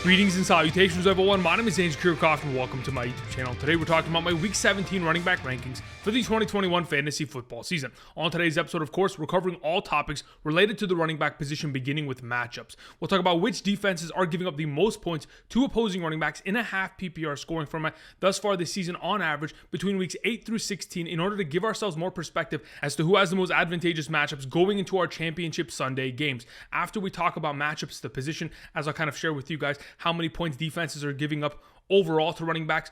Greetings and salutations, everyone. My name is Ezekiel Elliott, and welcome to my YouTube channel. Today, we're talking about my Week 17 running back rankings for the 2021 fantasy football season. On today's episode, of course, we're covering all topics related to the running back position, beginning with matchups. We'll talk about which defenses are giving up the most points to opposing running backs in a half PPR scoring format thus far this season on average between weeks 8 through 16 in order to give ourselves more perspective as to who has the most advantageous matchups going into our championship Sunday games. After we talk about matchups, the position, as I'll kind of share with you guys, how many points defenses are giving up overall to running backs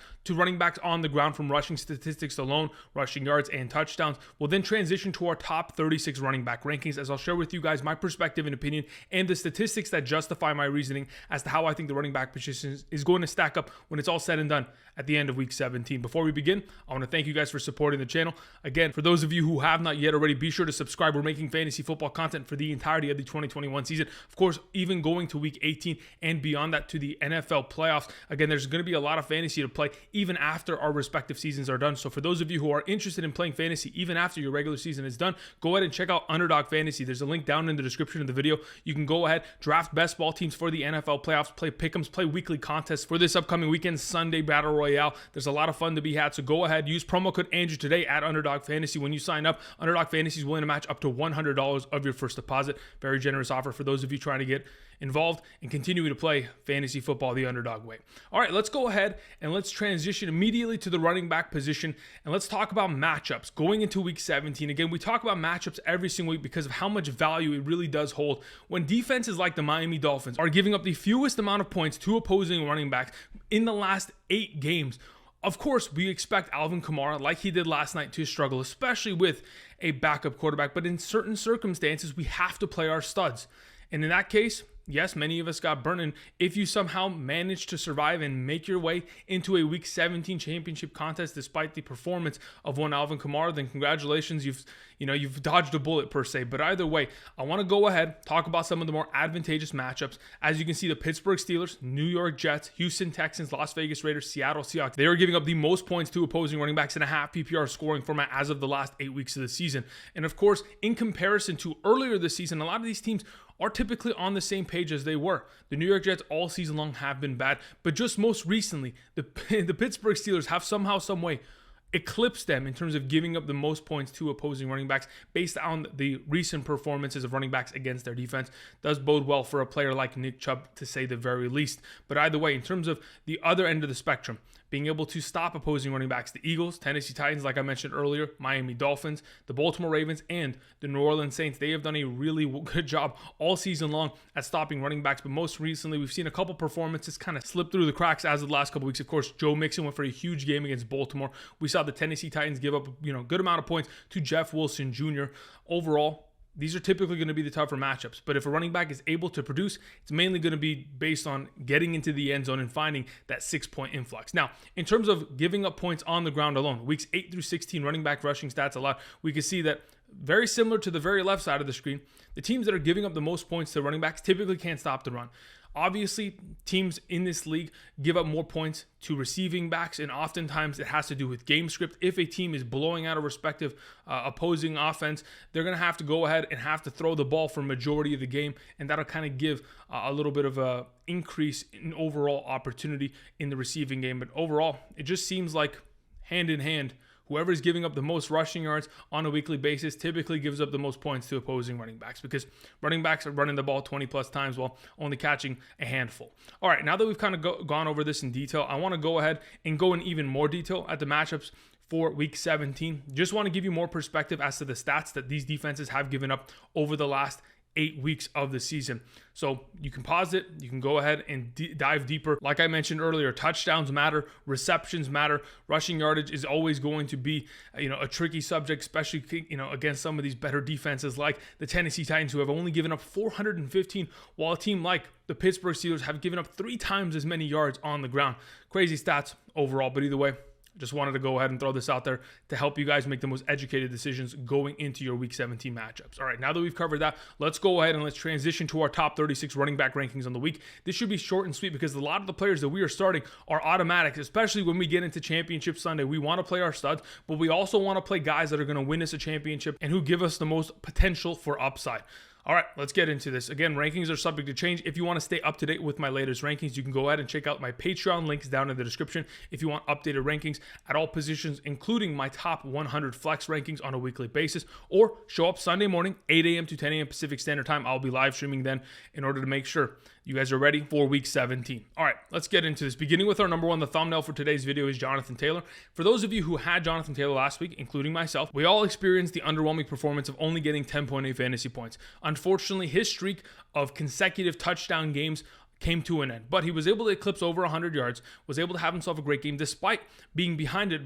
on the ground from rushing statistics alone, rushing yards and touchdowns. We'll then transition to our top 36 running back rankings as I'll share with you guys my perspective and opinion and the statistics that justify my reasoning as to how I think the running back position is going to stack up when it's all said and done at the end of week 17. Before we begin, I want to thank you guys for supporting the channel. Again, for those of you who have not yet already, be sure to subscribe. We're making fantasy football content for the entirety of the 2021 season. Of course, even going to week 18 and beyond that to the NFL playoffs. Again, there's going to be a lot of fantasy to play even after our respective seasons are done. So for those of you who are interested in playing fantasy even after your regular season is done, go ahead and check out Underdog Fantasy. There's a link down in the description of the video. You can go ahead, draft best ball teams for the NFL playoffs, play pick'ems, play weekly contests for this upcoming weekend Sunday Battle Royale. There's a lot of fun to be had. So go ahead, use promo code Andrew today at Underdog Fantasy. When you sign up, Underdog Fantasy is willing to match up to $100 of your first deposit. Very generous offer for those of you trying to get involved and continuing to play fantasy football the underdog way. All right, let's go ahead and let's transition immediately to the running back position and let's talk about matchups going into week 17. Again, we talk about matchups every single week because of how much value it really does hold when defenses like the Miami Dolphins are giving up the fewest amount of points to opposing running backs in the last 8 games. Of course, we expect Alvin Kamara, like he did last night, to struggle, especially with a backup quarterback. But in certain circumstances, we have to play our studs. And in that case, yes, many of us got burned. And if you somehow manage to survive and make your way into a Week 17 championship contest despite the performance of one Alvin Kamara, then congratulations, you've dodged a bullet per se. But either way, I want to go ahead, talk about some of the more advantageous matchups. As you can see, the Pittsburgh Steelers, New York Jets, Houston Texans, Las Vegas Raiders, Seattle Seahawks, they are giving up the most points to opposing running backs in a half PPR scoring format as of the last 8 weeks of the season. And of course, in comparison to earlier this season, a lot of these teams are typically on the same page as they were. The New York Jets all season long have been bad, but just most recently, the Pittsburgh Steelers have somehow, some way eclipsed them in terms of giving up the most points to opposing running backs based on the recent performances of running backs against their defense. Does bode well for a player like Nick Chubb, to say the very least. But either way, in terms of the other end of the spectrum, being able to stop opposing running backs, the Eagles, Tennessee Titans, like I mentioned earlier, Miami Dolphins, the Baltimore Ravens, and the New Orleans Saints, they have done a really good job all season long at stopping running backs. But most recently, we've seen a couple performances kind of slip through the cracks as of the last couple weeks. Of course, Joe Mixon went for a huge game against Baltimore. We saw the Tennessee Titans give up good amount of points to Jeff Wilson Jr. Overall, these are typically going to be the tougher matchups. But if a running back is able to produce, it's mainly going to be based on getting into the end zone and finding that 6-point influx. Now, in terms of giving up points on the ground alone, weeks 8 through 16 running back rushing stats allowed, we can see that very similar to the very left side of the screen, the teams that are giving up the most points to running backs typically can't stop the run. Obviously, teams in this league give up more points to receiving backs, and oftentimes it has to do with game script. If a team is blowing out a respective opposing offense, they're going to have to go ahead and have to throw the ball for a majority of the game, and that'll kind of give a little bit of a increase in overall opportunity in the receiving game. But overall, it just seems like hand in hand, whoever is giving up the most rushing yards on a weekly basis typically gives up the most points to opposing running backs because running backs are running the ball 20 plus times while only catching a handful. All right, now that we've kind of gone over this in detail, I want to go ahead and go in even more detail at the matchups for week 17. Just want to give you more perspective as to the stats that these defenses have given up over the last 8 weeks of the season. So you can pause it, you can go ahead and dive deeper. Like I mentioned earlier, touchdowns matter, receptions matter, rushing yardage is always going to be a tricky subject, especially against some of these better defenses like the Tennessee Titans, who have only given up 415, while a team like the Pittsburgh Steelers have given up 3 times as many yards on the ground. Crazy stats overall, but either way, just wanted to go ahead and throw this out there to help you guys make the most educated decisions going into your Week 17 matchups. All right, now that we've covered that, let's go ahead and let's transition to our top 36 running back rankings on the week. This should be short and sweet because a lot of the players that we are starting are automatics, especially when we get into Championship Sunday. We want to play our studs, but we also want to play guys that are going to win us a championship and who give us the most potential for upside. All right, let's get into this. Again, rankings are subject to change. If you want to stay up to date with my latest rankings, you can go ahead and check out my Patreon links down in the description if you want updated rankings at all positions, including my top 100 flex rankings on a weekly basis, or show up Sunday morning, 8 a.m. to 10 a.m. Pacific Standard Time. I'll be live streaming then in order to make sure you guys are ready for week 17. All right, let's get into this. Beginning with our number one, the thumbnail for today's video is Jonathan Taylor. For those of you who had Jonathan Taylor last week, including myself, we all experienced the underwhelming performance of only getting 10.8 fantasy points. Unfortunately, his streak of consecutive touchdown games came to an end, but he was able to eclipse over 100 yards, was able to have himself a great game despite being behind a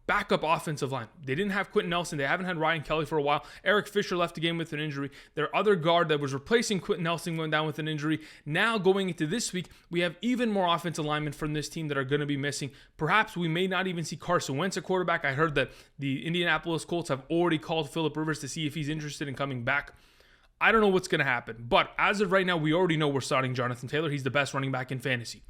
backup offensive line. They didn't have Quentin Nelson. They haven't had Ryan Kelly for a while. Eric Fisher left the game with an injury. Their other guard that was replacing Quentin Nelson went down with an injury. Now going into this week, we have even more offensive linemen from this team that are going to be missing. Perhaps we may not even see Carson Wentz at quarterback. I heard that the Indianapolis Colts have already called Phillip Rivers to see if he's interested in coming back. I don't know what's going to happen, but as of right now, we already know we're starting Jonathan Taylor. He's the best running back in fantasy.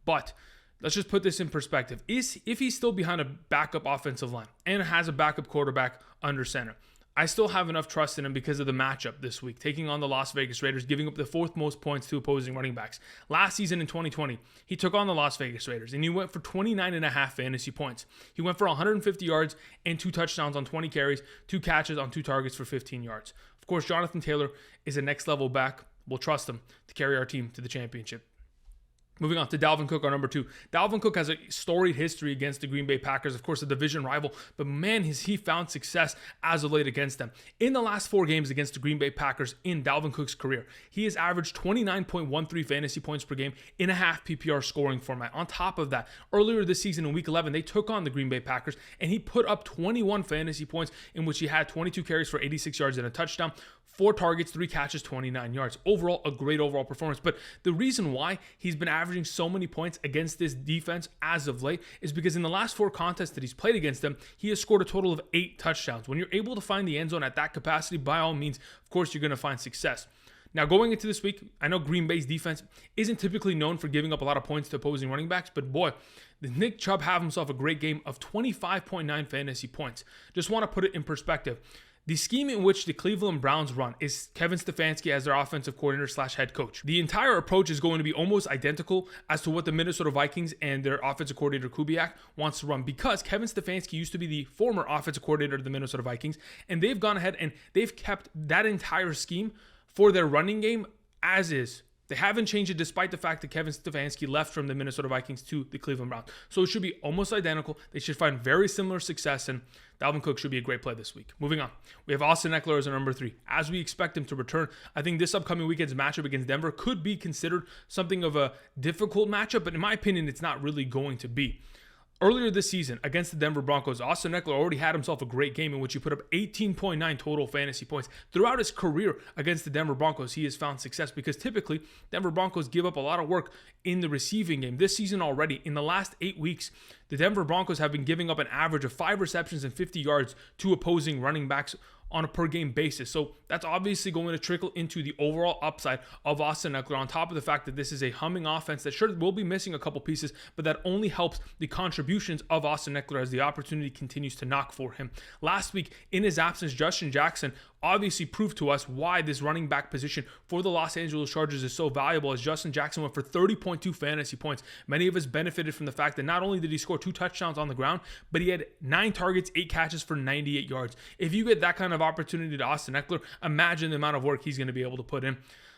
But let's just put this in perspective. If he's still behind a backup offensive line and has a backup quarterback under center, I still have enough trust in him because of the matchup this week, taking on the Las Vegas Raiders, giving up the fourth most points to opposing running backs. Last season in 2020, he took on the Las Vegas Raiders, and he went for 29.5 fantasy points. He went for 150 yards and 2 touchdowns on 20 carries, 2 catches on 2 targets for 15 yards. Of course, Jonathan Taylor is a next-level back. We'll trust him to carry our team to the championship. Moving on to Dalvin Cook, our number 2. Dalvin Cook has a storied history against the Green Bay Packers, of course, a division rival, but man, has he found success as of late against them. In the last 4 games against the Green Bay Packers in Dalvin Cook's career, he has averaged 29.13 fantasy points per game in a half PPR scoring format. On top of that, earlier this season in Week 11, they took on the Green Bay Packers, and he put up 21 fantasy points in which he had 22 carries for 86 yards and a touchdown, 4 targets, 3 catches, 29 yards. Overall, a great overall performance. But the reason why he's been averaging so many points against this defense as of late is because in the last 4 contests that he's played against them, he has scored a total of 8 touchdowns. When you're able to find the end zone at that capacity, by all means, of course, you're going to find success. Now, going into this week, I know Green Bay's defense isn't typically known for giving up a lot of points to opposing running backs, but boy, Nick Chubb have himself a great game of 25.9 fantasy points. Just want to put it in perspective. The scheme in which the Cleveland Browns run is Kevin Stefanski as their offensive coordinator / head coach. The entire approach is going to be almost identical as to what the Minnesota Vikings and their offensive coordinator Kubiak wants to run, because Kevin Stefanski used to be the former offensive coordinator of the Minnesota Vikings, and they've gone ahead and they've kept that entire scheme for their running game as is. They haven't changed it despite the fact that Kevin Stefanski left from the Minnesota Vikings to the Cleveland Browns. So it should be almost identical. They should find very similar success, and Dalvin Cook should be a great play this week. Moving on, we have Austin Ekeler as our number 3. As we expect him to return, I think this upcoming weekend's matchup against Denver could be considered something of a difficult matchup, but in my opinion, it's not really going to be. Earlier this season against the Denver Broncos, Austin Ekeler already had himself a great game in which he put up 18.9 total fantasy points. Throughout his career against the Denver Broncos, he has found success because typically Denver Broncos give up a lot of work in the receiving game. This season already, in the last 8 weeks, the Denver Broncos have been giving up an average of 5 receptions and 50 yards to opposing running backs on a per game basis. So that's obviously going to trickle into the overall upside of Austin Ekeler, on top of the fact that this is a humming offense that sure will be missing a couple pieces, but that only helps the contributions of Austin Ekeler as the opportunity continues to knock for him. Last week, in his absence, Justin Jackson obviously proved to us why this running back position for the Los Angeles Chargers is so valuable, as Justin Jackson went for 30.2 fantasy points. Many of us benefited from the fact that not only did he score 2 touchdowns on the ground, but he had 9 targets, 8 catches for 98 yards. If you get that kind of opportunity to Austin Ekeler, imagine the amount of work he's going to be able to put in.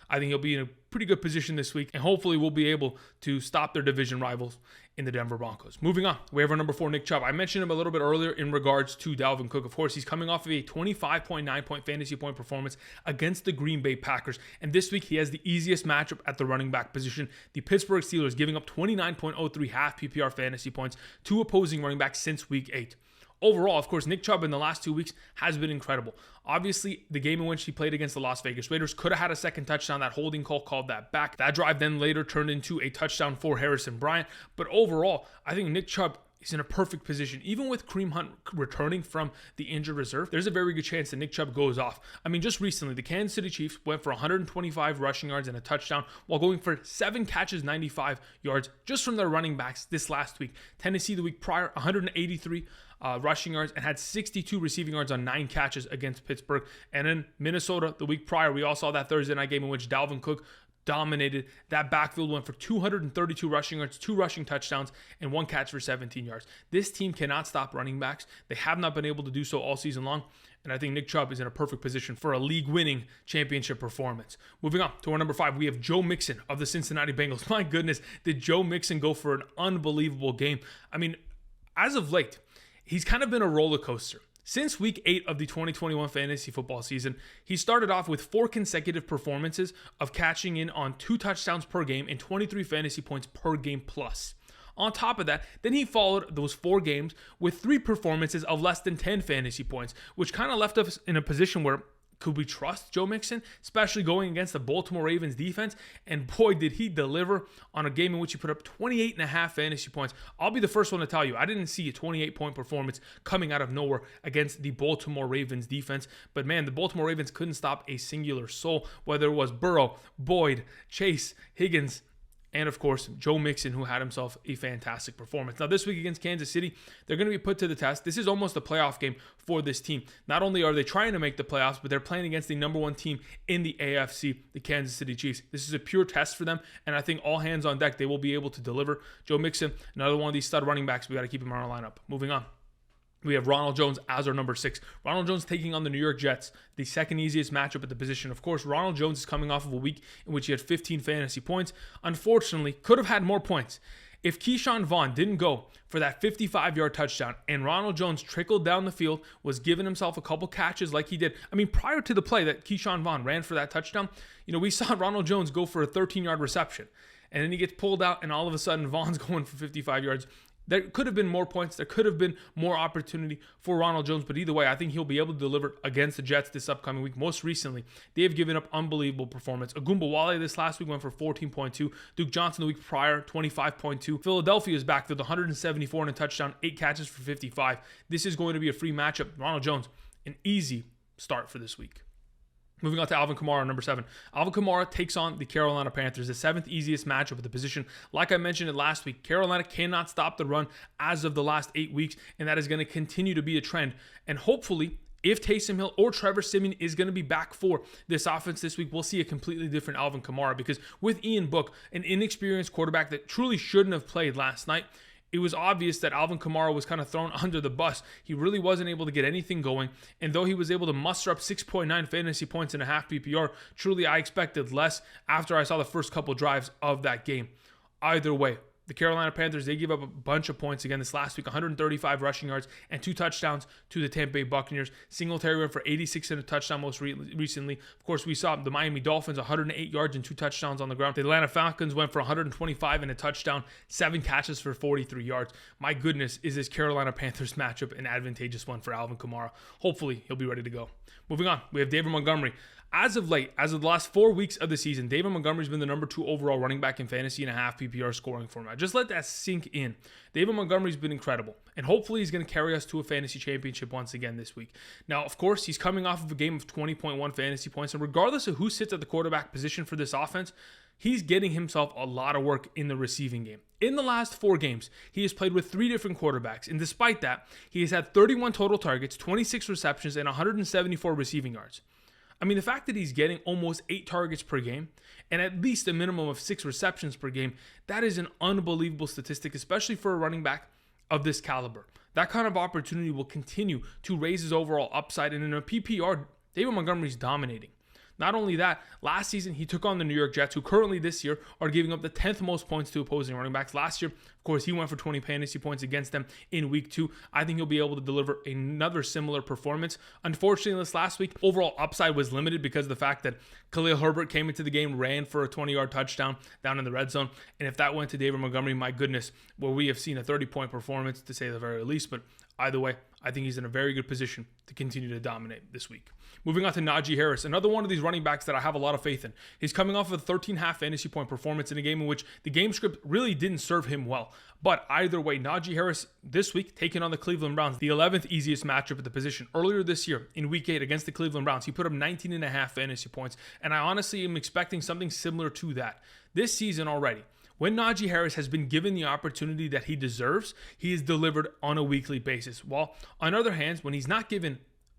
I think he'll be in a pretty good position this week, and hopefully we'll be able to stop their division rivals in the Denver Broncos. Moving on, we have our number 4, Nick Chubb. I mentioned him a little bit earlier in regards to Dalvin Cook. Of course, he's coming off of a 25.9 point fantasy point performance against the Green Bay Packers, and this week he has the easiest matchup at the running back position. The Pittsburgh Steelers giving up 29.03 half PPR fantasy points to opposing running backs since week 8. Overall, of course, Nick Chubb in the last 2 weeks has been incredible. Obviously, the game in which he played against the Las Vegas Raiders could have had a second touchdown. That holding call called that back. That drive then later turned into a touchdown for Harrison Bryant. But overall, I think Nick Chubb is in a perfect position. Even with Kareem Hunt returning from the injured reserve, there's a very good chance that Nick Chubb goes off. I mean, just recently, the Kansas City Chiefs went for 125 rushing yards and a touchdown while going for 7 catches, 95 yards just from their running backs this last week. Tennessee the week prior, 183. rushing yards and had 62 receiving yards on 9 catches against Pittsburgh. And in Minnesota, the week prior, we all saw that Thursday night game in which Dalvin Cook dominated. That backfield went for 232 rushing yards, 2 rushing touchdowns, and 1 catch for 17 yards. This team cannot stop running backs. They have not been able to do so all season long. And I think Nick Chubb is in a perfect position for a league-winning championship performance. Moving on to our number 5, we have Joe Mixon of the Cincinnati Bengals. My goodness, did Joe Mixon go for an unbelievable game? I mean, as of late, he's kind of been a roller coaster. Since week 8 of the 2021 fantasy football season, he started off with 4 consecutive performances of catching in on 2 touchdowns per game and 23 fantasy points per game plus. On top of that, then he followed those 4 games with 3 performances of less than 10 fantasy points, which kind of left us in a position where could we trust Joe Mixon, especially going against the Baltimore Ravens defense? And boy, did he deliver on a game in which he put up 28.5 fantasy points. I'll be the first one to tell you, I didn't see a 28-point performance coming out of nowhere against the Baltimore Ravens defense. But man, the Baltimore Ravens couldn't stop a singular soul, whether it was Burrow, Boyd, Chase, Higgins, and of course, Joe Mixon, who had himself a fantastic performance. Now, this week against Kansas City, they're going to be put to the test. This is almost a playoff game for this team. Not only are they trying to make the playoffs, but they're playing against the number 1 team in the AFC, the Kansas City Chiefs. This is a pure test for them, and I think all hands on deck, they will be able to deliver. Joe Mixon, another one of these stud running backs. We got to keep him in our lineup. Moving on. We have Ronald Jones as our number 6. Ronald Jones taking on the New York Jets, the second easiest matchup at the position. Of course, Ronald Jones is coming off of a week in which he had 15 fantasy points. Unfortunately, could have had more points. If Keyshawn Vaughn didn't go for that 55-yard touchdown and Ronald Jones trickled down the field, was giving himself a couple catches like he did. I mean, prior to the play that Keyshawn Vaughn ran for that touchdown, we saw Ronald Jones go for a 13-yard reception. And then he gets pulled out, and all of a sudden, Vaughn's going for 55 yards. There could have been more points. There could have been more opportunity for Ronald Jones. But either way, I think he'll be able to deliver against the Jets this upcoming week. Most recently, they have given up unbelievable performance. Ogunbowale this last week went for 14.2. Duke Johnson the week prior, 25.2. Philadelphia's backfield, 174 and a touchdown, 8 catches for 55. This is going to be a free matchup. Ronald Jones, an easy start for this week. Moving on to Alvin Kamara, number 7. Alvin Kamara takes on the Carolina Panthers, the 7th easiest matchup at the position. Like I mentioned it last week, Carolina cannot stop the run as of the last 8 weeks, and that is going to continue to be a trend. And hopefully, if Taysom Hill or Trevor Siemian is going to be back for this offense this week, we'll see a completely different Alvin Kamara, because with Ian Book, an inexperienced quarterback that truly shouldn't have played last night, it was obvious that Alvin Kamara was kind of thrown under the bus. He really wasn't able to get anything going. And though he was able to muster up 6.9 fantasy points in a half PPR, truly I expected less after I saw the first couple drives of that game. Either way, the Carolina Panthers, they gave up a bunch of points again this last week, 135 rushing yards and 2 touchdowns to the Tampa Bay Buccaneers. Singletary went for 86 and a touchdown most recently. Of course, we saw the Miami Dolphins, 108 yards and 2 touchdowns on the ground. The Atlanta Falcons went for 125 and a touchdown, 7 catches for 43 yards. My goodness, is this Carolina Panthers matchup an advantageous one for Alvin Kamara? Hopefully, he'll be ready to go. Moving on, we have David Montgomery. As of late, as of the last 4 weeks of the season, David Montgomery's been the number 2 overall running back in fantasy and a half PPR scoring format. Just let that sink in. David Montgomery's been incredible, and hopefully he's going to carry us to a fantasy championship once again this week. Now, of course, he's coming off of a game of 20.1 fantasy points, and regardless of who sits at the quarterback position for this offense, he's getting himself a lot of work in the receiving game. In the last 4 games, he has played with 3 different quarterbacks, and despite that, he has had 31 total targets, 26 receptions, and 174 receiving yards. I mean, the fact that he's getting almost 8 targets per game and at least a minimum of 6 receptions per game, that is an unbelievable statistic, especially for a running back of this caliber. That kind of opportunity will continue to raise his overall upside, and in a PPR, David Montgomery's dominating. Not only that, last season he took on the New York Jets, who currently this year are giving up the 10th most points to opposing running backs. Last year, of course, he went for 20 fantasy points against them in week 2. I think he'll be able to deliver another similar performance. Unfortunately, this last week, overall upside was limited because of the fact that Khalil Herbert came into the game, ran for a 20-yard touchdown down in the red zone. And if that went to David Montgomery, my goodness, well, we have seen a 30-point performance to say the very least. But either way, I think he's in a very good position to continue to dominate this week. Moving on to Najee Harris, another one of these running backs that I have a lot of faith in. He's coming off of a 13.5 fantasy point performance in a game in which the game script really didn't serve him well. But either way, Najee Harris this week taking on the Cleveland Browns, the 11th easiest matchup at the position. Earlier this year in week 8 against the Cleveland Browns, he put up 19.5 fantasy points. And I honestly am expecting something similar to that. This season already, When Najee Harris has been given the opportunity that he deserves, he is delivered on a weekly basis. While on other hands, when he's not given,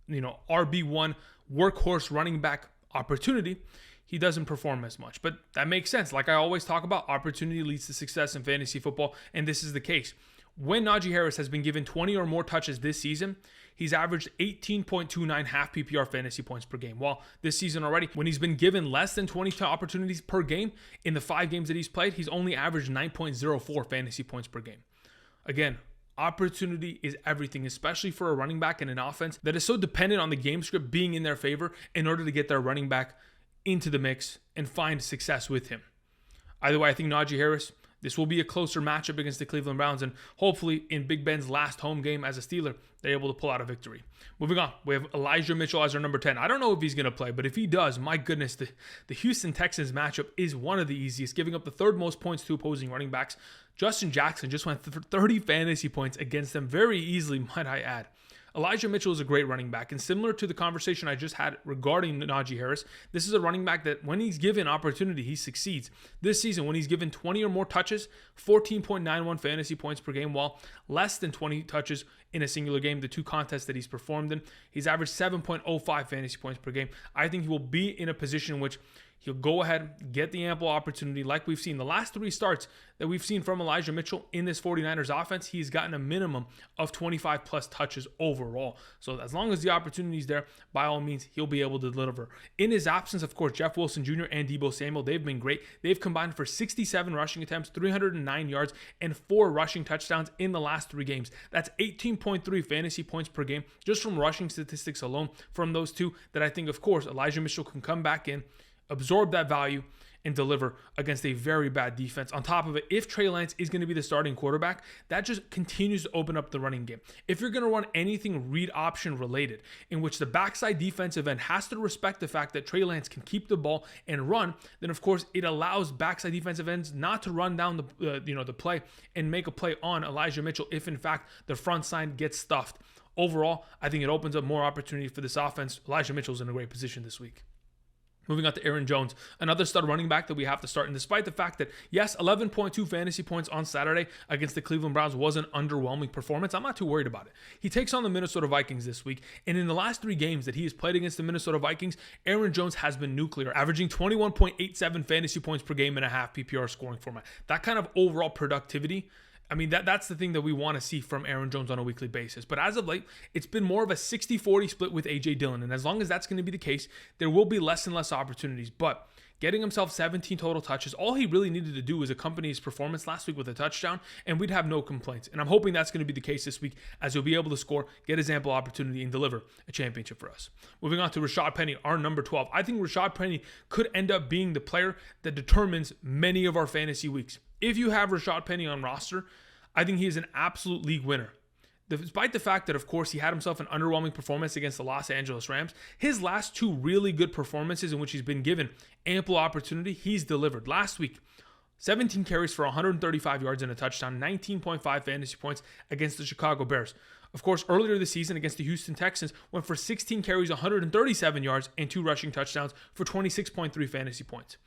RB1 workhorse running back opportunity, he doesn't perform as much. But that makes sense. Like I always talk about, opportunity leads to success in fantasy football, and this is the case. When Najee Harris has been given 20 or more touches this season, he's averaged 18.29 half PPR fantasy points per game. While this season already, when he's been given less than 20 opportunities per game in the 5 games that he's played, he's only averaged 9.04 fantasy points per game. Again, opportunity is everything, especially for a running back in an offense that is so dependent on the game script being in their favor in order to get their running back into the mix and find success with him. Either way, I think Najee Harris, this will be a closer matchup against the Cleveland Browns, and hopefully in Big Ben's last home game as a Steeler, they're able to pull out a victory. Moving on, we have Elijah Mitchell as our number 10. I don't know if he's going to play, but if he does, my goodness, the Houston Texans matchup is one of the easiest, giving up the 3rd most points to opposing running backs. Justin Jackson just went for 30 fantasy points against them very easily, might I add. Elijah Mitchell is a great running back, and similar to the conversation I just had regarding Najee Harris, this is a running back that when he's given opportunity, he succeeds. This season, when he's given 20 or more touches, 14.91 fantasy points per game, while less than 20 touches in a singular game, the 2 contests that he's performed in, he's averaged 7.05 fantasy points per game. I think he will be in a position in which he'll go ahead, get the ample opportunity like we've seen. The last 3 starts that we've seen from Elijah Mitchell in this 49ers offense, he's gotten a minimum of 25 plus touches overall. So as long as the opportunity is there, by all means, he'll be able to deliver. In his absence, of course, Jeff Wilson Jr. and Deebo Samuel, they've been great. They've combined for 67 rushing attempts, 309 yards, and 4 rushing touchdowns in the last 3 games. That's 18.3 fantasy points per game just from rushing statistics alone from those 2 that I think, of course, Elijah Mitchell can come back in, absorb that value, and deliver against a very bad defense. On top of it, if Trey Lance is going to be the starting quarterback, that just continues to open up the running game. If you're going to run anything read option related, in which the backside defensive end has to respect the fact that Trey Lance can keep the ball and run, then of course it allows backside defensive ends not to run down the play and make a play on Elijah Mitchell if in fact the front side gets stuffed. Overall, I think it opens up more opportunity for this offense. Elijah Mitchell's in a great position this week. Moving on to Aaron Jones, another stud running back that we have to start. And despite the fact that, yes, 11.2 fantasy points on Saturday against the Cleveland Browns was an underwhelming performance, I'm not too worried about it. He takes on the Minnesota Vikings this week. And in the last 3 games that he has played against the Minnesota Vikings, Aaron Jones has been nuclear, averaging 21.87 fantasy points per game in a half PPR scoring format. That kind of overall productivity, I mean, that's the thing that we want to see from Aaron Jones on a weekly basis. But as of late, it's been more of a 60-40 split with A.J. Dillon. And as long as that's going to be the case, there will be less and less opportunities. But getting himself 17 total touches, all he really needed to do was accompany his performance last week with a touchdown, and we'd have no complaints. And I'm hoping that's going to be the case this week, as he'll be able to score, get his ample opportunity, and deliver a championship for us. Moving on to Rashaad Penny, our number 12. I think Rashaad Penny could end up being the player that determines many of our fantasy weeks. If you have Rashaad Penny on roster, I think he is an absolute league winner. Despite the fact that, of course, he had himself an underwhelming performance against the Los Angeles Rams, his last 2 really good performances in which he's been given ample opportunity, he's delivered. Last week, 17 carries for 135 yards and a touchdown, 19.5 fantasy points against the Chicago Bears. Of course, earlier this season against the Houston Texans, went for 16 carries, 137 yards, and 2 rushing touchdowns for 26.3 fantasy points.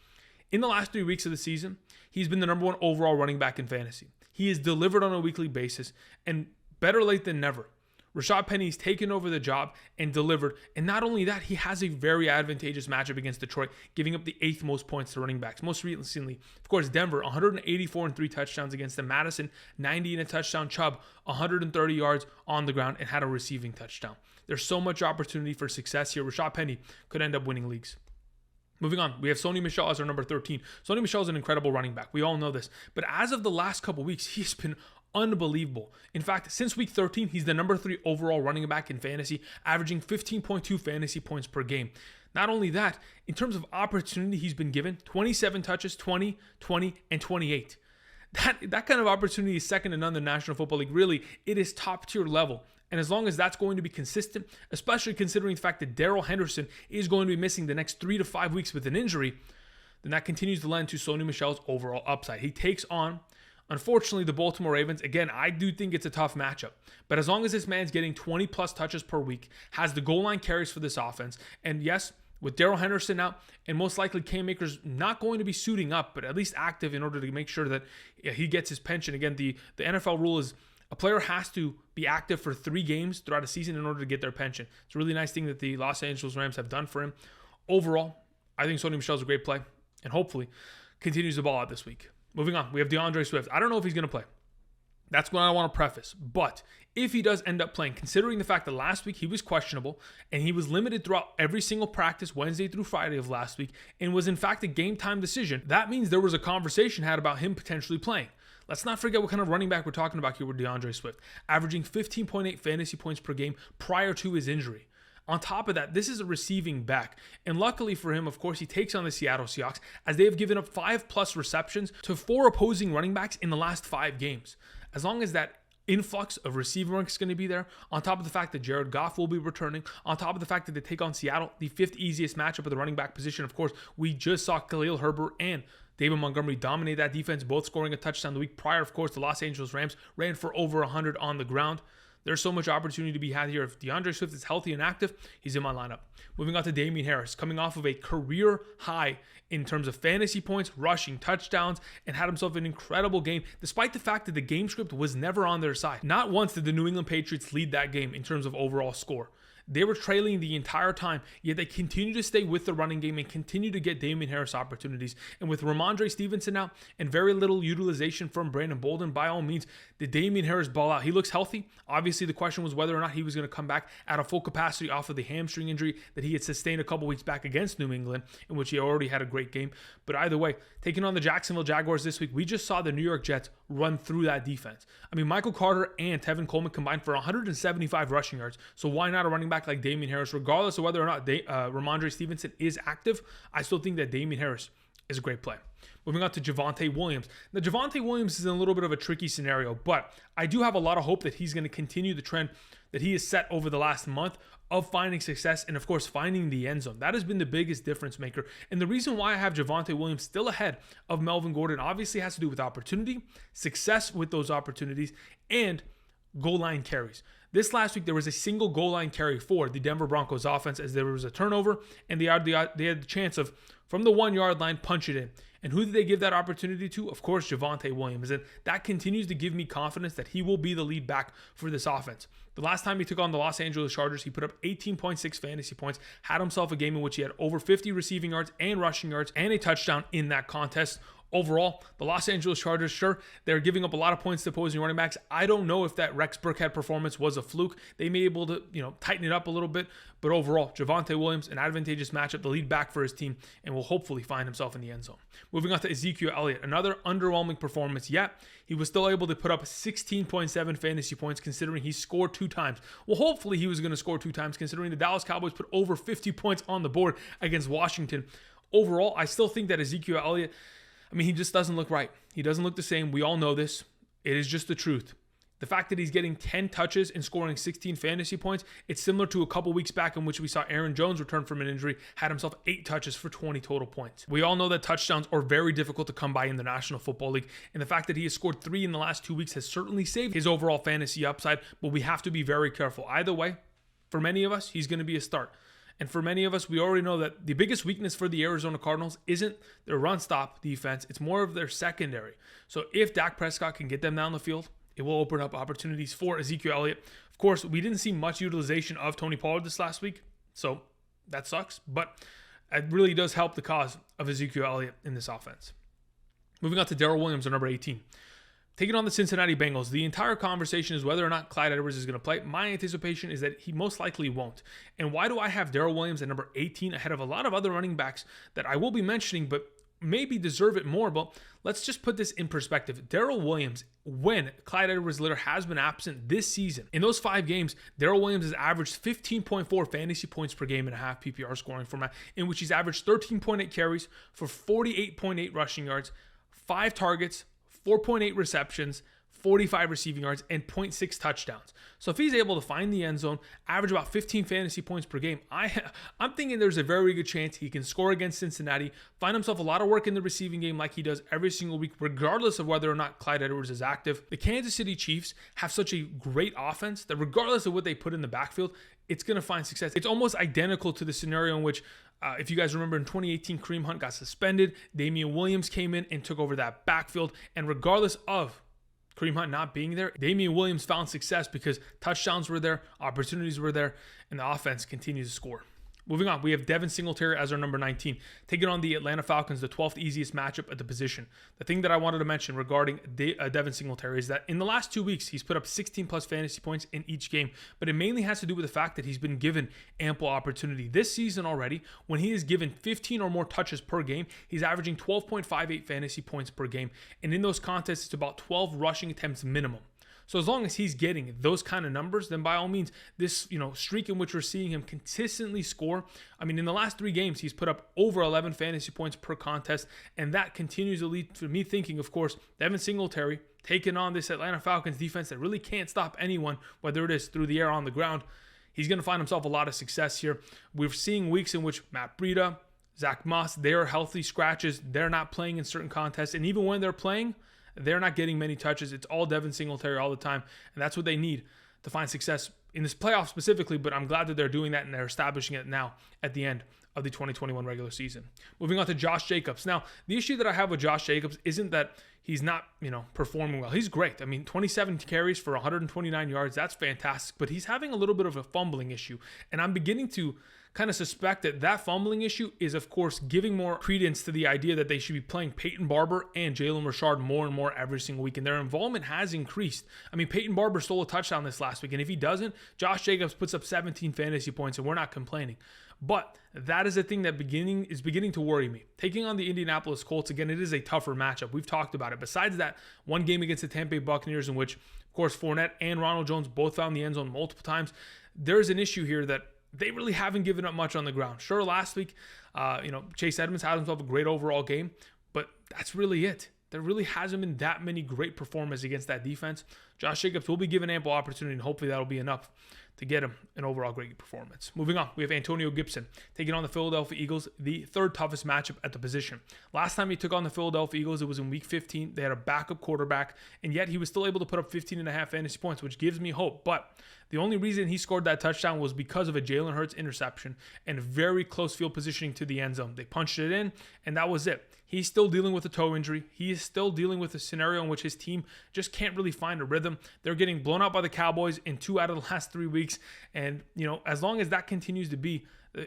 In the last 3 weeks of the season, he's been the number 1 overall running back in fantasy. He is delivered on a weekly basis, and better late than never. Rashaad Penny's taken over the job and delivered, and not only that, he has a very advantageous matchup against Detroit, giving up the 8th most points to running backs. Most recently, of course, Denver, 184 and 3 touchdowns against them. Madison, 90 and a touchdown. Chubb, 130 yards on the ground and had a receiving touchdown. There's so much opportunity for success here. Rashaad Penny could end up winning leagues. Moving on, we have Sony Michel as our number 13. Sony Michel is an incredible running back. We all know this. But as of the last couple weeks, he's been unbelievable. In fact, since week 13, he's the number 3 overall running back in fantasy, averaging 15.2 fantasy points per game. Not only that, in terms of opportunity he's been given, 27 touches, 20, 20, and 28. That kind of opportunity is second to none in the National Football League. Really, it is top tier level. And as long as that's going to be consistent, especially considering the fact that Darrell Henderson is going to be missing the next 3 to 5 weeks with an injury, then that continues to lend to Sony Michel's overall upside. He takes on, unfortunately, the Baltimore Ravens. Again, I do think it's a tough matchup. But as long as this man's getting 20 plus touches per week, has the goal line carries for this offense, and yes, With Darrell Henderson out, and most likely Cam Akers not going to be suiting up, but at least active in order to make sure that he gets his pension. Again, the NFL rule is a player has to be active for 3 games throughout a season in order to get their pension. It's a really nice thing that the Los Angeles Rams have done for him. Overall, I think Sony Michel is a great play, and hopefully continues the ball out this week. Moving on, we have DeAndre Swift. I don't know if he's going to play. That's what I want to preface. But if he does end up playing, considering the fact that last week he was questionable and he was limited throughout every single practice Wednesday through Friday of last week and was in fact a game time decision, that means there was a conversation had about him potentially playing. Let's not forget what kind of running back we're talking about here with DeAndre Swift, averaging 15.8 fantasy points per game prior to his injury. On top of that, this is a receiving back. And luckily for him, of course, he takes on the Seattle Seahawks as they have given up 5+ receptions to 4 opposing running backs in the last 5 games. As long as that influx of receiver rank is going to be there, on top of the fact that Jared Goff will be returning, on top of the fact that they take on Seattle, the 5th easiest matchup at the running back position. Of course, we just saw Khalil Herbert and David Montgomery dominate that defense, both scoring a touchdown the week prior. Of course, the Los Angeles Rams ran for over 100 on the ground. There's so much opportunity to be had here. If DeAndre Swift is healthy and active, he's in my lineup. Moving on to Damien Harris, coming off of a career high in terms of fantasy points, rushing touchdowns, and had himself an incredible game, despite the fact that the game script was never on their side. Not once did the New England Patriots lead that game in terms of overall score. They were trailing the entire time, yet they continue to stay with the running game and continue to get Damien Harris opportunities. And with Ramondre Stevenson out and very little utilization from Brandon Bolden, by all means, the Damien Harris ball out. He looks healthy. Obviously, the question was whether or not he was going to come back at a full capacity off of the hamstring injury that he had sustained a couple weeks back against New England, in which he already had a great game. But either way, taking on the Jacksonville Jaguars this week, we just saw the New York Jets run through that defense. I mean, Michael Carter and Tevin Coleman combined for 175 rushing yards. So why not a running back like Damien Harris? Regardless of whether or not Ramondre Stevenson is active, I still think that Damien Harris is a great play. Moving on to Javonte Williams. Now, Javonte Williams is in a little bit of a tricky scenario, but I do have a lot of hope that he's going to continue the trend that he has set over the last month of finding success and, of course, finding the end zone. That has been the biggest difference maker. And the reason why I have Javonte Williams still ahead of Melvin Gordon obviously has to do with opportunity, success with those opportunities, and goal line carries. This last week, there was a single goal line carry for the Denver Broncos offense as there was a turnover, and they had the chance of, from the 1-yard line, punch it in. And who did they give that opportunity to? Of course, Javonte Williams. And that continues to give me confidence that he will be the lead back for this offense. The last time he took on the Los Angeles Chargers, he put up 18.6 fantasy points, had himself a game in which he had over 50 receiving yards and rushing yards and a touchdown in that contest. Overall, the Los Angeles Chargers, sure, they're giving up a lot of points to opposing running backs. I don't know if that Rex Burkhead performance was a fluke. They may be able to, tighten it up a little bit. But overall, Javonte Williams, an advantageous matchup, the lead back for his team, and will hopefully find himself in the end zone. Moving on to Ezekiel Elliott, another underwhelming performance, yet he was still able to put up 16.7 fantasy points considering he scored 2 times. Well, hopefully he was going to score 2 times considering the Dallas Cowboys put over 50 points on the board against Washington. Overall, I still think that Ezekiel Elliott, he just doesn't look right. He doesn't look the same. We all know this. It is just the truth. The fact that he's getting 10 touches and scoring 16 fantasy points, it's similar to a couple weeks back in which we saw Aaron Jones return from an injury, had himself 8 touches for 20 total points. We all know that touchdowns are very difficult to come by in the National Football League, and the fact that he has scored 3 in the last 2 weeks has certainly saved his overall fantasy upside, but we have to be very careful. Either way, for many of us, he's going to be a start. And for many of us, we already know that the biggest weakness for the Arizona Cardinals isn't their run-stop defense. It's more of their secondary. So if Dak Prescott can get them down the field, it will open up opportunities for Ezekiel Elliott. Of course, we didn't see much utilization of Tony Pollard this last week, so that sucks. But it really does help the cause of Ezekiel Elliott in this offense. Moving on to Darrel Williams, our number 18. Taking on the Cincinnati Bengals, the entire conversation is whether or not Clyde Edwards is going to play. My anticipation is that he most likely won't. And why do I have Darrel Williams at number 18 ahead of a lot of other running backs that I will be mentioning, but maybe deserve it more? But let's just put this in perspective. Darrel Williams, when Clyde Edwards-Helaire has been absent this season, in those 5 games, Darrel Williams has averaged 15.4 fantasy points per game in a half PPR scoring format, in which he's averaged 13.8 carries for 48.8 rushing yards, 5 targets, 4.8 receptions, 45 receiving yards, and 0.6 touchdowns. So if he's able to find the end zone, average about 15 fantasy points per game, I'm thinking there's a very good chance he can score against Cincinnati, find himself a lot of work in the receiving game like he does every single week, regardless of whether or not Clyde Edwards is active. The Kansas City Chiefs have such a great offense that regardless of what they put in the backfield, it's going to find success. It's almost identical to the scenario in which If you guys remember, in 2018, Kareem Hunt got suspended. Damien Williams came in and took over that backfield. And regardless of Kareem Hunt not being there, Damien Williams found success because touchdowns were there, opportunities were there, and the offense continues to score. Moving on, we have Devin Singletary as our number 19, taking on the Atlanta Falcons, the 12th easiest matchup at the position. The thing that I wanted to mention regarding Devin Singletary is that in the last 2 weeks, he's put up 16 plus fantasy points in each game, but it mainly has to do with the fact that he's been given ample opportunity. This season already, when he is given 15 or more touches per game, he's averaging 12.58 fantasy points per game, and in those contests, it's about 12 rushing attempts minimum. So as long as he's getting those kind of numbers, then by all means, this streak in which we're seeing him consistently score. I mean, in the last 3 games, he's put up over 11 fantasy points per contest, and that continues to lead to me thinking, of course, Devin Singletary taking on this Atlanta Falcons defense that really can't stop anyone, whether it is through the air or on the ground. He's going to find himself a lot of success here. We're seeing weeks in which Matt Breida, Zach Moss, they're healthy scratches. They're not playing in certain contests, and even when they're playing, they're not getting many touches. It's all Devin Singletary all the time, and that's what they need to find success in this playoff specifically, but I'm glad that they're doing that and they're establishing it now at the end of the 2021 regular season. Moving on to Josh Jacobs. Now, the issue that I have with Josh Jacobs isn't that he's not, performing well. He's great. I mean, 27 carries for 129 yards. That's fantastic, but he's having a little bit of a fumbling issue, and I'm beginning to kind of suspect that fumbling issue is, of course, giving more credence to the idea that they should be playing Peyton Barber and Jalen Richard more and more every single week, and their involvement has increased. I mean, Peyton Barber stole a touchdown this last week, and if he doesn't, Josh Jacobs puts up 17 fantasy points, and we're not complaining. But that is a thing that is beginning to worry me. Taking on the Indianapolis Colts, again, it is a tougher matchup. We've talked about it. Besides that, one game against the Tampa Bay Buccaneers in which, of course, Fournette and Ronald Jones both found the end zone multiple times, there's an issue here that they really haven't given up much on the ground. Sure, last week, Chase Edmonds had himself a great overall game, but that's really it. There really hasn't been that many great performances against that defense. Josh Jacobs will be given ample opportunity, and hopefully that'll be enough to get him an overall great performance. Moving on, we have Antonio Gibson taking on the Philadelphia Eagles, the 3rd toughest matchup at the position. Last time he took on the Philadelphia Eagles, it was in week 15. They had a backup quarterback, and yet he was still able to put up 15.5 fantasy points, which gives me hope. But the only reason he scored that touchdown was because of a Jalen Hurts interception and very close field positioning to the end zone. They punched it in, and that was it. He's still dealing with a toe injury. He is still dealing with a scenario in which his team just can't really find a rhythm. They're getting blown out by the Cowboys in 2 out of the last 3 weeks. And, as long as that continues to be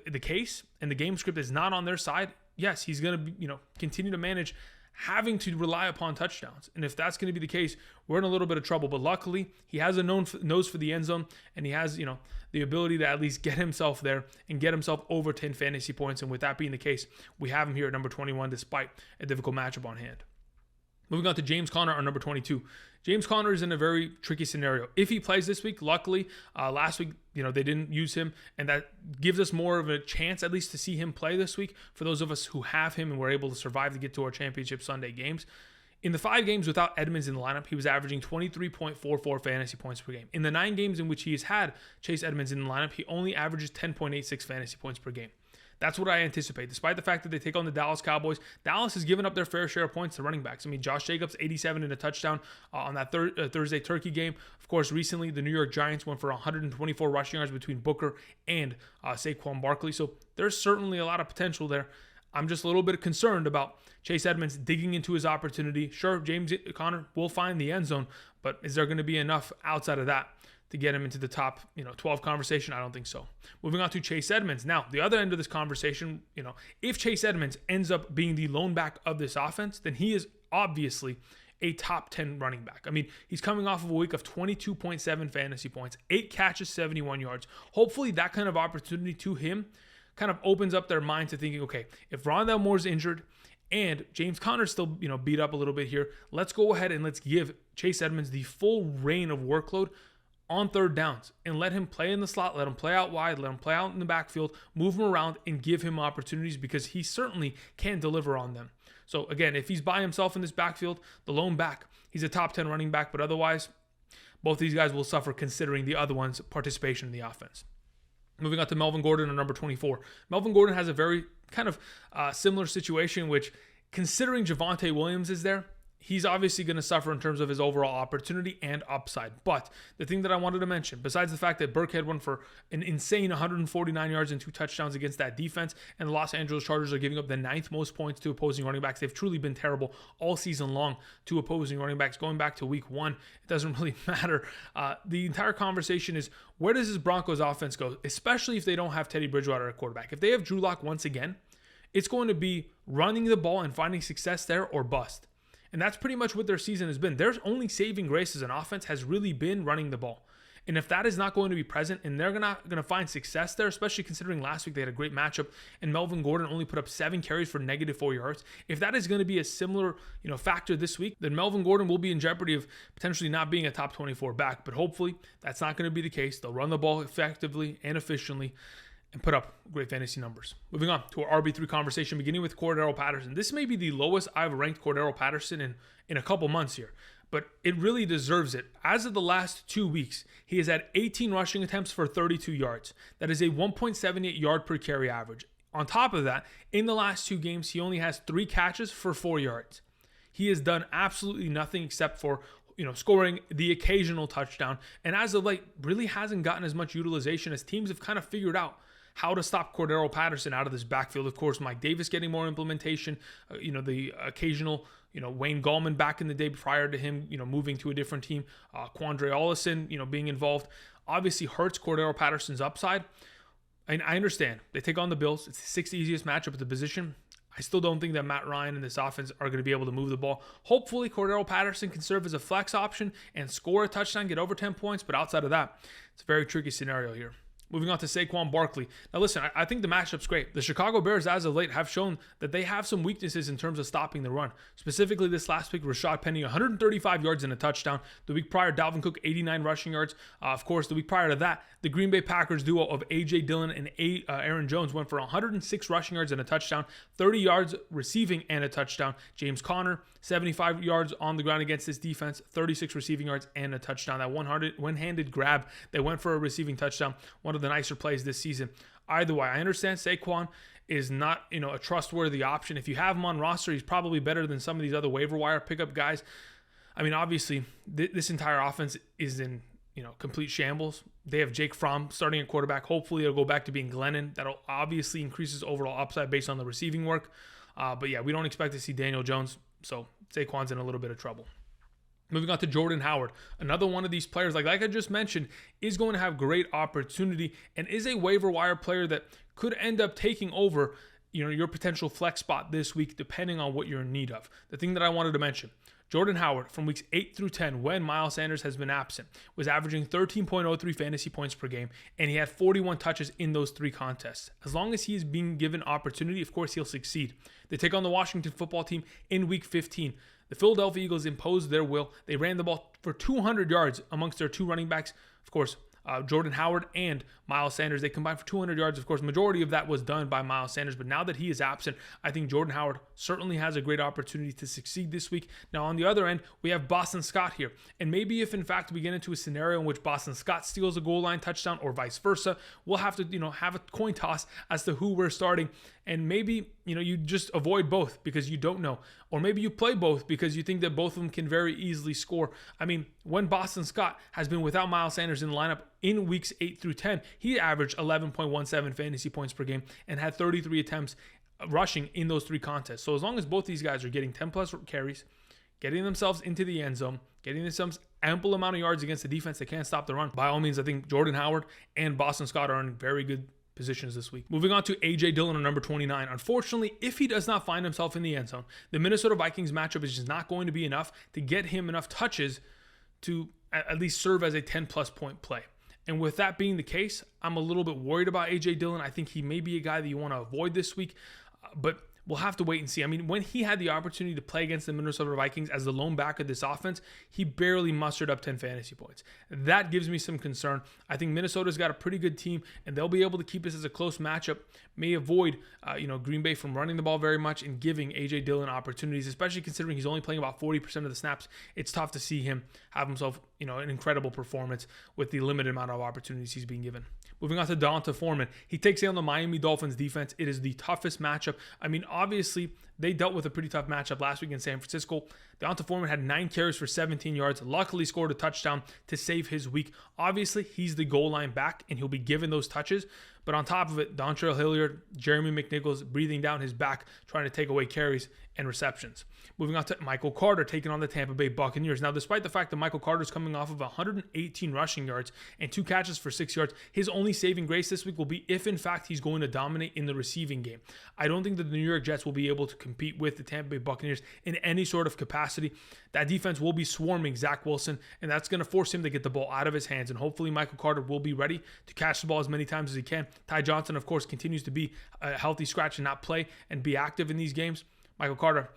the case and the game script is not on their side, yes, he's going to, continue to manage having to rely upon touchdowns. And if that's going to be the case, we're in a little bit of trouble. But luckily, he has a nose for the end zone, and he has, the ability to at least get himself there and get himself over 10 fantasy points. And with that being the case, we have him here at number 21 despite a difficult matchup on hand. Moving on to James Conner, our number 22. James Conner is in a very tricky scenario. If he plays this week, luckily, last week, they didn't use him, and that gives us more of a chance at least to see him play this week for those of us who have him and were able to survive to get to our championship Sunday games. In the 5 games without Edmonds in the lineup, he was averaging 23.44 fantasy points per game. In the 9 games in which he has had Chase Edmonds in the lineup, he only averages 10.86 fantasy points per game. That's what I anticipate. Despite the fact that they take on the Dallas Cowboys, Dallas has given up their fair share of points to running backs. I mean, Josh Jacobs, 87 and a touchdown on that Thursday Turkey game. Of course, recently the New York Giants went for 124 rushing yards between Booker and Saquon Barkley. So there's certainly a lot of potential there. I'm just a little bit concerned about Chase Edmonds digging into his opportunity. Sure, James Conner will find the end zone, but is there going to be enough outside of that to get him into the top 12 conversation? I don't think so. Moving on to Chase Edmonds. Now, the other end of this conversation, if Chase Edmonds ends up being the lone back of this offense, then he is obviously a top 10 running back. I mean, he's coming off of a week of 22.7 fantasy points, 8 catches, 71 yards. Hopefully that kind of opportunity to him kind of opens up their mind to thinking, okay, if Rondale Moore's injured and James Conner's still, beat up a little bit here, let's go ahead and let's give Chase Edmonds the full reign of workload on 3rd downs and let him play in the slot, let him play out wide, let him play out in the backfield, move him around and give him opportunities because he certainly can deliver on them. So again, if he's by himself in this backfield, the lone back, he's a top 10 running back, but otherwise, both these guys will suffer considering the other one's participation in the offense. Moving on to Melvin Gordon at number 24. Melvin Gordon has a very kind of similar situation, which considering Javonte Williams is there, he's obviously going to suffer in terms of his overall opportunity and upside. But the thing that I wanted to mention, besides the fact that Burkhead went for an insane 149 yards and 2 touchdowns against that defense, and the Los Angeles Chargers are giving up the 9th most points to opposing running backs. They've truly been terrible all season long to opposing running backs. Going back to week 1, it doesn't really matter. The entire conversation is, where does this Broncos offense go, especially if they don't have Teddy Bridgewater at quarterback? If they have Drew Lock once again, it's going to be running the ball and finding success there or bust. And that's pretty much what their season has been. Their only saving grace as an offense has really been running the ball. And if that is not going to be present and they're not going to find success there, especially considering last week they had a great matchup and Melvin Gordon only put up 7 carries for -4 yards. If that is going to be a similar, factor this week, then Melvin Gordon will be in jeopardy of potentially not being a top 24 back. But hopefully that's not going to be the case. They'll run the ball effectively and efficiently and put up great fantasy numbers. Moving on to our RB3 conversation, beginning with Cordarrelle Patterson. This may be the lowest I've ranked Cordarrelle Patterson in a couple months here, but it really deserves it. As of the last 2 weeks, he has had 18 rushing attempts for 32 yards. That is a 1.78 yard per carry average. On top of that, in the last 2 games, he only has 3 catches for 4 yards. He has done absolutely nothing except for scoring the occasional touchdown, and as of late, really hasn't gotten as much utilization as teams have kind of figured out how to stop Cordarrelle Patterson out of this backfield. Of course, Mike Davis getting more implementation, the occasional, Wayne Gallman back in the day prior to him, moving to a different team, Quandre Ollison, being involved, obviously hurts Cordarrelle Patterson's upside. And I understand they take on the Bills. It's the 6th easiest matchup at the position. I still don't think that Matt Ryan and this offense are going to be able to move the ball. Hopefully, Cordarrelle Patterson can serve as a flex option and score a touchdown, get over 10 points. But outside of that, it's a very tricky scenario here. Moving on to Saquon Barkley. Now listen, I think the matchup's great. The Chicago Bears, as of late, have shown that they have some weaknesses in terms of stopping the run. Specifically this last week, Rashaad Penny, 135 yards and a touchdown. The week prior, Dalvin Cook, 89 rushing yards. Of course, the week prior to that, the Green Bay Packers duo of A.J. Dillon and Aaron Jones went for 106 rushing yards and a touchdown, 30 yards receiving and a touchdown. James Conner, 75 yards on the ground against this defense, 36 receiving yards and a touchdown. That one-handed grab, they went for a receiving touchdown. One of the nicer plays this season. Either way, I understand Saquon is not, a trustworthy option. If you have him on roster, he's probably better than some of these other waiver wire pickup guys. I mean, obviously, this entire offense is in, complete shambles. They have Jake Fromm starting at quarterback. Hopefully, it'll go back to being Glennon. That'll obviously increase his overall upside based on the receiving work. But yeah, we don't expect to see Daniel Jones, so Saquon's in a little bit of trouble. Moving on to Jordan Howard, another one of these players, like I just mentioned, is going to have great opportunity and is a waiver wire player that could end up taking over, your potential flex spot this week, depending on what you're in need of. The thing that I wanted to mention, Jordan Howard, from weeks 8 through 10, when Miles Sanders has been absent, was averaging 13.03 fantasy points per game, and he had 41 touches in those 3 contests. As long as he is being given opportunity, of course, he'll succeed. They take on the Washington football team in week 15. The Philadelphia Eagles imposed their will. They ran the ball for 200 yards amongst their 2 running backs. Of course, Jordan Howard and Miles Sanders, they combined for 200 yards. Of course, majority of that was done by Miles Sanders, but now that he is absent, I think Jordan Howard certainly has a great opportunity to succeed this week. Now, on the other end, we have Boston Scott here, and maybe if, in fact, we get into a scenario in which Boston Scott steals a goal line touchdown or vice versa, we'll have to, have a coin toss as to who we're starting, and maybe, you just avoid both because you don't know, or maybe you play both because you think that both of them can very easily score. I mean, when Boston Scott has been without Miles Sanders in the lineup in weeks 8 through 10, he averaged 11.17 fantasy points per game and had 33 attempts rushing in those 3 contests. So as long as both these guys are getting 10 plus carries, getting themselves into the end zone, getting themselves ample amount of yards against the defense that can't stop the run, by all means, I think Jordan Howard and Boston Scott are in very good positions this week. Moving on to A.J. Dillon on number 29. Unfortunately, if he does not find himself in the end zone, the Minnesota Vikings matchup is just not going to be enough to get him enough touches to at least serve as a 10 plus point play. And with that being the case, I'm a little bit worried about A.J. Dillon. I think he may be a guy that you want to avoid this week, but we'll have to wait and see. I mean, when he had the opportunity to play against the Minnesota Vikings as the lone back of this offense, he barely mustered up 10 fantasy points. That gives me some concern. I think Minnesota's got a pretty good team, and they'll be able to keep this as a close matchup. May avoid, Green Bay from running the ball very much and giving A.J. Dillon opportunities, especially considering he's only playing about 40% of the snaps. It's tough to see him have himself, an incredible performance with the limited amount of opportunities he's being given. Moving on to Devonta Foreman. He takes on the Miami Dolphins defense. It is the toughest matchup. I mean, obviously, they dealt with a pretty tough matchup last week in San Francisco. Devonta Foreman had 9 carries for 17 yards. Luckily scored a touchdown to save his week. Obviously, he's the goal line back, and he'll be given those touches. But on top of it, Dontrell Hilliard, Jeremy McNichols breathing down his back, trying to take away carries and receptions. Moving on to Michael Carter taking on the Tampa Bay Buccaneers. Now, despite the fact that Michael Carter is coming off of 118 rushing yards and 2 catches for 6 yards, his only saving grace this week will be if, in fact, he's going to dominate in the receiving game. I don't think that the New York Jets will be able to compete with the Tampa Bay Buccaneers in any sort of capacity. That defense will be swarming Zach Wilson, and that's going to force him to get the ball out of his hands, and hopefully Michael Carter will be ready to catch the ball as many times as he can. Ty Johnson, of course, continues to be a healthy scratch and not play and be active in these games. Michael Carter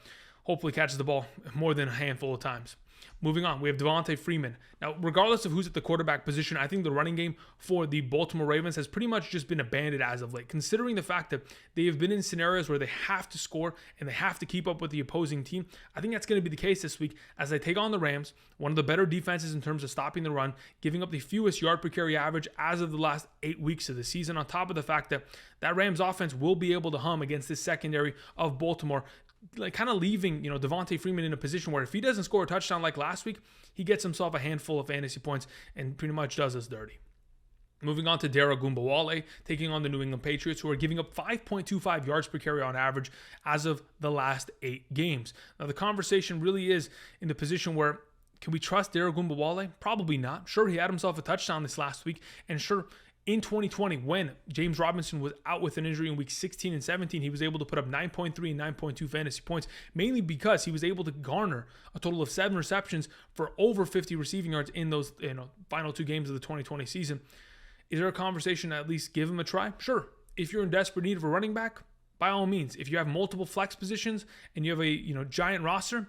hopefully catches the ball more than a handful of times. Moving on, we have Devonta Freeman. Now, regardless of who's at the quarterback position, I think the running game for the Baltimore Ravens has pretty much just been abandoned as of late, considering the fact that they have been in scenarios where they have to score and they have to keep up with the opposing team. I think that's going to be the case this week as they take on the Rams, one of the better defenses in terms of stopping the run, giving up the fewest yard per carry average as of the last 8 weeks of the season, on top of the fact that that Rams offense will be able to hum against this secondary of Baltimore, like kind of leaving, Devonta Freeman in a position where if he doesn't score a touchdown like last week, he gets himself a handful of fantasy points and pretty much does us dirty. Moving on to Darrel Ogunbowale, taking on the New England Patriots, who are giving up 5.25 yards per carry on average as of the last 8 games. Now, the conversation really is in the position where, can we trust Darrel Ogunbowale? Probably not. Sure, he had himself a touchdown this last week, and sure, in 2020, when James Robinson was out with an injury in week 16 and 17, he was able to put up 9.3 and 9.2 fantasy points, mainly because he was able to garner a total of 7 receptions for over 50 receiving yards in those final 2 games of the 2020 season. Is there a conversation to at least give him a try? Sure. If you're in desperate need of a running back, by all means. If you have multiple flex positions and you have a giant roster,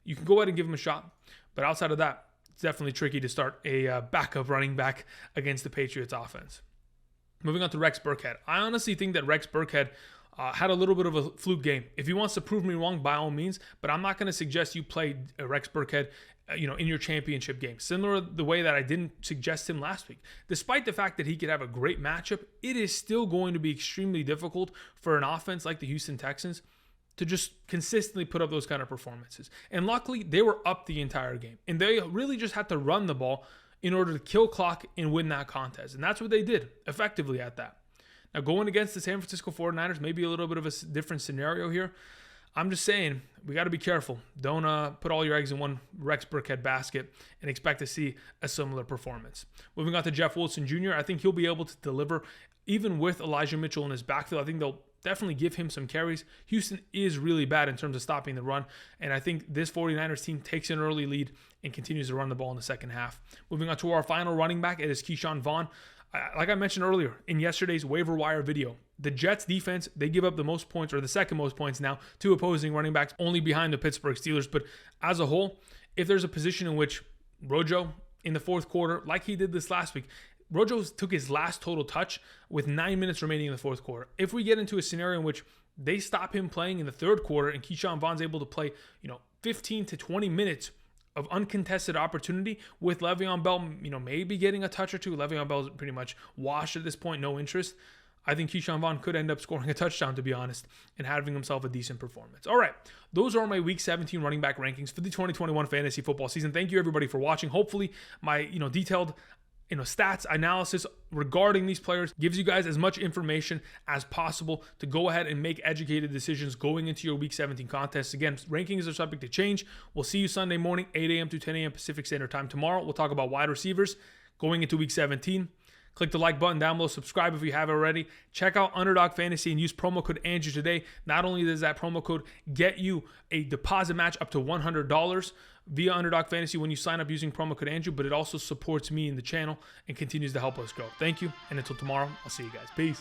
you can go ahead and give him a shot. But outside of that, it's definitely tricky to start a backup running back against the Patriots offense. Moving on to Rex Burkhead. I honestly think that Rex Burkhead had a little bit of a fluke game. If he wants to prove me wrong, by all means, but I'm not going to suggest you play Rex Burkhead in your championship game. Similar to the way that I didn't suggest him last week. Despite the fact that he could have a great matchup, it is still going to be extremely difficult for an offense like the Houston Texans to just consistently put up those kind of performances. And luckily, they were up the entire game. And they really just had to run the ball in order to kill clock and win that contest. And that's what they did effectively at that. Now, going against the San Francisco 49ers, maybe a little bit of a different scenario here. I'm just saying, we got to be careful. Don't put all your eggs in one Rex Burkhead basket and expect to see a similar performance. Moving on to Jeff Wilson Jr., I think he'll be able to deliver even with Elijah Mitchell in his backfield. I think they'll definitely give him some carries. Houston is really bad in terms of stopping the run, and I think this 49ers team takes an early lead and continues to run the ball in the second half. Moving on to our final running back, it is Keyshawn Vaughn. Like I mentioned earlier in yesterday's waiver wire video, the Jets defense, they give up the most points, or the second most points now, to opposing running backs, only behind the Pittsburgh Steelers. But as a whole, if there's a position in which Rojo in the fourth quarter, like he did this last week, Rojo took his last total touch with 9 minutes remaining in the fourth quarter. If we get into a scenario in which they stop him playing in the third quarter and Keyshawn Vaughn's able to play, 15 to 20 minutes of uncontested opportunity with Le'Veon Bell, maybe getting a touch or two. Le'Veon Bell's pretty much washed at this point, no interest. I think Keyshawn Vaughn could end up scoring a touchdown, to be honest, and having himself a decent performance. All right, those are my Week 17 running back rankings for the 2021 fantasy football season. Thank you, everybody, for watching. Hopefully, my detailed stats analysis regarding these players gives you guys as much information as possible to go ahead and make educated decisions going into your Week 17 contests. Again, rankings are subject to change. We'll see you Sunday morning, 8 a.m. to 10 a.m. Pacific Standard Time. Tomorrow, we'll talk about wide receivers going into Week 17. Click the like button down below. Subscribe if you haven't already. Check out Underdog Fantasy and use promo code Andrew today. Not only does that promo code get you a deposit match up to $100 via Underdog Fantasy when you sign up using promo code Andrew, but it also supports me in the channel and continues to help us grow. Thank you, and until tomorrow, I'll see you guys. Peace.